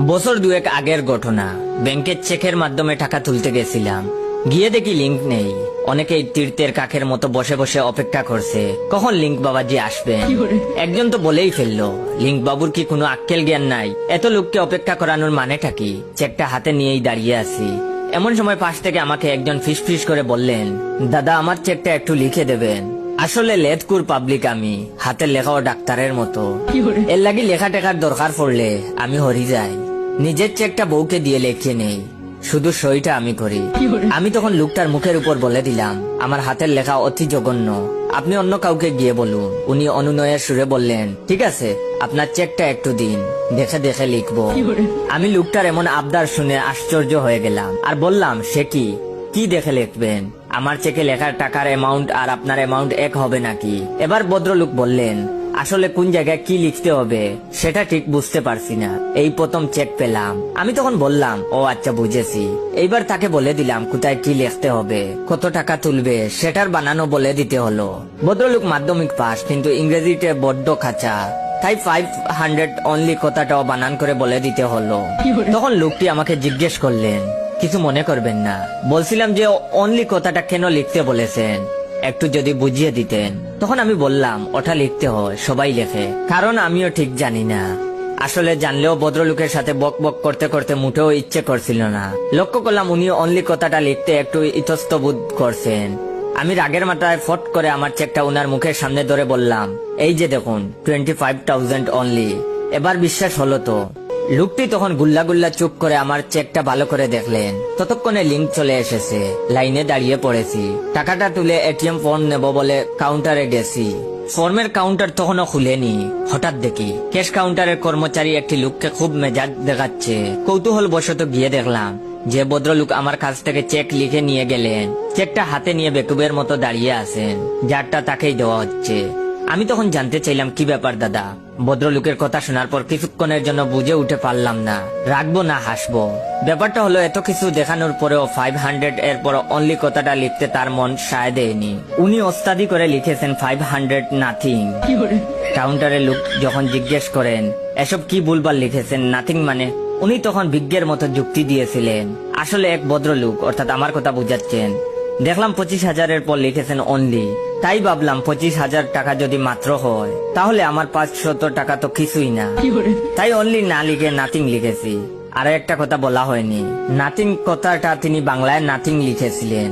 বছর দুয়েক আগের ঘটনা। ব্যাংকের চেকের মাধ্যমে টাকা তুলতে গেছিলাম, গিয়ে দেখি লিংক নেই। অনেকেই তীর্থের কাকের মতো বসে বসে অপেক্ষা করছে কখন লিংক বাবাজি আসবেন। একজন তো বলেই ফেললো, লিংক বাবুর কি কোনো আক্কেল জ্ঞান নাই? এত লোককে অপেক্ষা করানোর মানেটা কি? চেকটা হাতে নিয়েই দাঁড়িয়ে আছি। এমন সময় পাশ থেকে আমাকে একজন ফিস ফিস করে বললেন, দাদা আমার চেকটা একটু লিখে দেবেন। আসলে লেথকুর পাবলিক আমি, হাতের লেখাও ডাক্তারের মতো। এর লাগি লেখা টেখার দরকার পড়লে আমি হরি যাই। নিজের চেকটা বউকে দিয়ে লেখিয়ে নেই, শুধু সইটা আমি করি। আমি তখন লোকটার মুখের উপর বলে দিলাম, আমার হাতের লেখা অতি জঘন্য, আপনি অন্য কাউকে গিয়ে বলুন। উনি অনুনয়ের সুরে বললেন, ঠিক আছে আপনার চেকটা একটু দিন, দেখে দেখে লিখবো। আমি লোকটার এমন আবদার শুনে আশ্চর্য হয়ে গেলাম আর বললাম, সে কি দেখে লিখবেন? আমার চেকে লেখার টাকার অ্যামাউন্ট আর আপনার অ্যামাউন্ট এক হবে নাকি? এবার ভদ্রলোক বললেন, আসলে কোন জায়গায় কি লিখতে হবে সেটা ঠিক বুঝতে পারছি না, এই প্রথম চেক পেলাম। আমি তখন বললাম, ও আচ্ছা বুঝেছি। এইবার তাকে বলে দিলাম কোথায় কি লিখতে হবে, কত টাকা তুলবে সেটার বানানো বলে দিতে হলো। ভদ্রলোক মাধ্যমিক পাস, কিন্তু ইংরেজিতে বড্ড খাঁচা, তাই 500 অনলি কথাটাও বানান করে বলে দিতে হলো। তখন লোকটি আমাকে জিজ্ঞেস করলেন, কিছু মনে করবেন না, বলছিলাম যে অনলি কথাটা কেন লিখতে বলেছেন, একটু যদি বুঝিয়ে দিতেন। তখন আমি বললাম, ওটা লিখতে হয়, সবাই লেখে, কারণ আমিও ঠিক জানি না। আসলে জানলেও ভদ্রলোকের সাথে বক বক করতে করতে মুঠেও ইচ্ছে করছিল না। লক্ষ্য করলাম উনি অনলি কথাটা লিখতে একটু ইতস্তবোধ করছেন। আমি রাগের মাথায় ফট করে আমার চেকটা উনার মুখের সামনে ধরে বললাম, এই যে দেখুন 25,000 অনলি। এবার বিশ্বাস হলো তো? লোকটি তখন গুল্লা গুল্লা চুপ করে আমার চেকটা ভালো করে দেখলেন। ততক্ষণে লিংক চলে এসেছে, লাইনে দাঁড়িয়ে পড়েছি। টাকাটা তুলে এটিএম ফর্ম নেব বলে কাউন্টারে গেছি। ফর্মের কাউন্টার তখনও খুলেনি। হঠাৎ দেখি ক্যাশ কাউন্টারের কর্মচারী একটি লোককে খুব মেজাজ দেখাচ্ছে। কৌতূহল বশত গিয়ে দেখলাম যে ভদ্রলোক আমার কাছ থেকে চেক লিখে নিয়ে গেলেন, চেকটা হাতে নিয়ে বেকুবের মতো দাঁড়িয়ে আছেন, যারটা তাকেই দেওয়া হচ্ছে। আমি তখন জানতে চাইলাম, কি ব্যাপার দাদা? ভদ্রলোকের কথা শোনার পর কিছুক্ষণের জন্য বুঝে উঠে পারলাম না রাখবো না হাসবো। ব্যাপারটা হলো, এত কিছু দেখানোর পরেও 500 এর পর অনলি কথাটা লিখতে তার মন সায় দেয়নি। উনি ওস্তাদি করে লিখেছেন 500 নাথিং। কাউন্টারের লোক যখন জিজ্ঞেস করেন এসব কি ভুলভাল লিখেছেন, নাথিং মানে, উনি তখন বিজ্ঞের মতো যুক্তি দিয়েছিলেন। আসলে এক ভদ্রলোক, অর্থাৎ আমার কথা বুঝাচ্ছেন। দেখলাম 25,000 পর লিখেছেন অনলি, তাই ভাবলাম 25,000 টাকা যদি মাত্র হয় তাহলে আমার 500 টাকা তো কিছুই না, তাই অনলি না লিখে নাথিং লিখেছি। আর একটা কথা বলা হয়নি, নাথিং কথাটা তিনি বাংলায় নাথিং লিখেছিলেন।